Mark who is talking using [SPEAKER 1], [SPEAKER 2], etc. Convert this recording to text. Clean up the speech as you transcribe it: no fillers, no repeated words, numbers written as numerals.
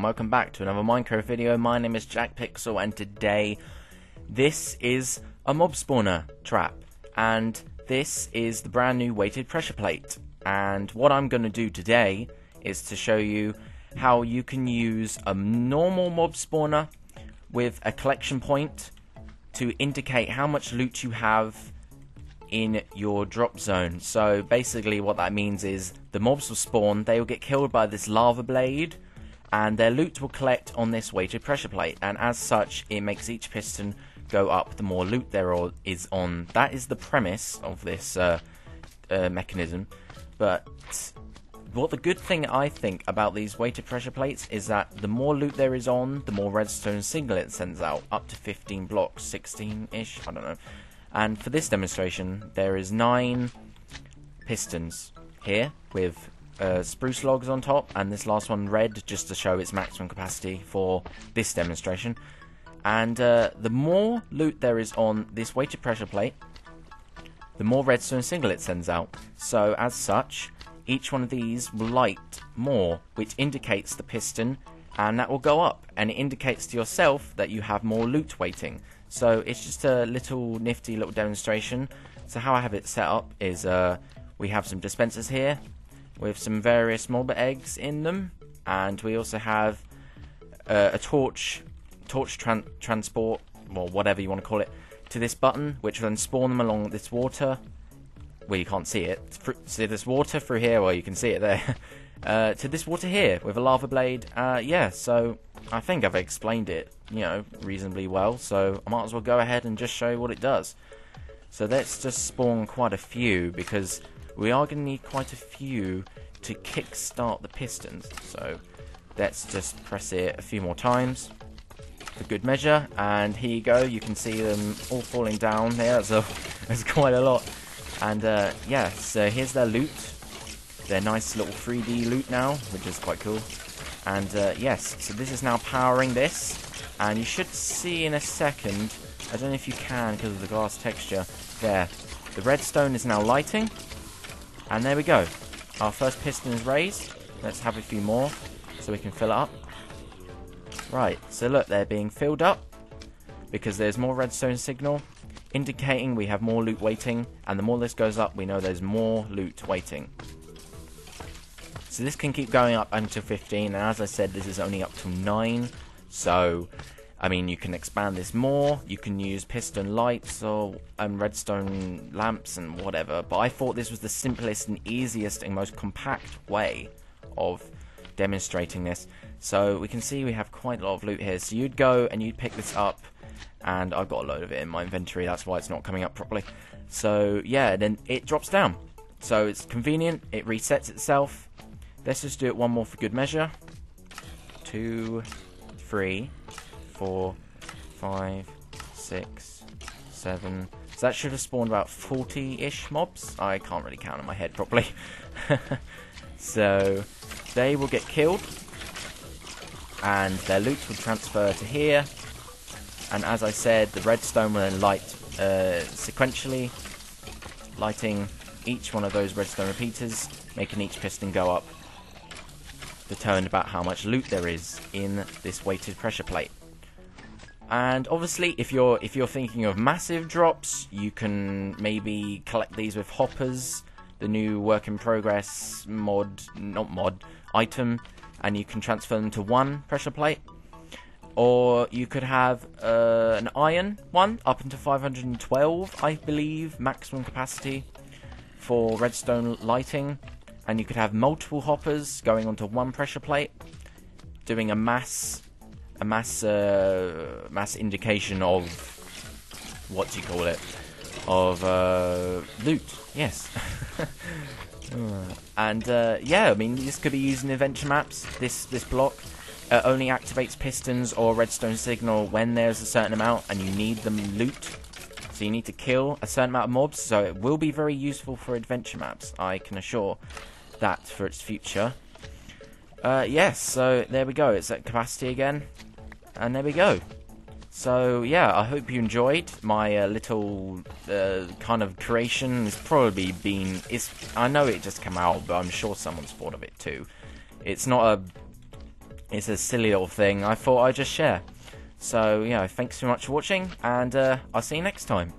[SPEAKER 1] and welcome back to another Minecraft video. My name is Jackpixel, and today this is a mob spawner trap, and this is the brand new weighted pressure plate. And what I'm going to do today is to show you how you can use a normal mob spawner with a collection point to indicate how much loot you have in your drop zone. So basically what that means is the mobs will spawn, they will get killed by this lava blade, and their loot will collect on this weighted pressure plate, and as such it makes each piston go up the more loot there is on. That is the premise of this mechanism. But what the good thing I think about these weighted pressure plates is that the more loot there is on, the more redstone signal it sends out, up to 15 blocks, 16-ish, I don't know. And for this demonstration, there is 9 pistons here with spruce logs on top, and this last one red just to show its maximum capacity for this demonstration. And the more loot there is on this weighted pressure plate, the more redstone signal it sends out. So as such, each one of these will light more, which indicates the piston, and that will go up, and it indicates to yourself that you have more loot waiting. So it's just a little nifty little demonstration. So how I have it set up is we have some dispensers here with some various mob eggs in them, and we also have a torch transport, or whatever you want to call it, to this button, which will then spawn them along this water. Well, you can't see it. See this water through here? Well, you can see it there. To this water here with a lava blade. Yeah, so I think I've explained it, reasonably well. So I might as well go ahead and just show you what it does. So let's just spawn quite a few, because we are going to need quite a few to kickstart the pistons. So let's just press it a few more times for good measure. And here you go. You can see them all falling down there. That's quite a lot. And yeah, so here's their loot. Their nice little 3D loot now, which is quite cool. And yes, so this is now powering this, and you should see in a second, I don't know if you can because of the glass texture, there, the redstone is now lighting, and there we go. Our first piston is raised. Let's have a few more so we can fill it up. Right, so look, they're being filled up because there's more redstone signal, indicating we have more loot waiting, and the more this goes up, we know there's more loot waiting. So this can keep going up until 15, and as I said, this is only up to 9. So, I mean, you can expand this more. You can use piston lights or redstone lamps and whatever. But I thought this was the simplest and easiest and most compact way of demonstrating this. So we can see we have quite a lot of loot here. So you'd go and you'd pick this up, and I've got a load of it in my inventory. That's why it's not coming up properly. So yeah, then it drops down. So it's convenient. It resets itself. Let's just do it one more for good measure. 2, 3, 4, 5, 6, 7. So that should have spawned about 40-ish mobs. I can't really count in my head properly. So they will get killed, and their loot will transfer to here. And as I said, the redstone will then light sequentially, lighting each one of those redstone repeaters, making each piston go up, determined about how much loot there is in this weighted pressure plate. And obviously, if you're thinking of massive drops, you can maybe collect these with hoppers, the new work in progress item, and you can transfer them to one pressure plate. Or you could have an iron one up into 512, I believe, maximum capacity for redstone lighting. And you could have multiple hoppers going onto one pressure plate, doing a mass indication of, what do you call it, of loot. Yes. And yeah, I mean, this could be used in adventure maps. This block only activates pistons or redstone signal when there's a certain amount and you need them loot. So you need to kill a certain amount of mobs. So it will be very useful for adventure maps, I can assure that for its future. Yes, so there we go. It's at capacity again, and there we go. So yeah, I hope you enjoyed my little kind of creation. It's probably been, I know it just came out, but I'm sure someone's thought of it too. It's not It's a silly little thing I thought I'd just share. So, thanks so much for watching, and I'll see you next time.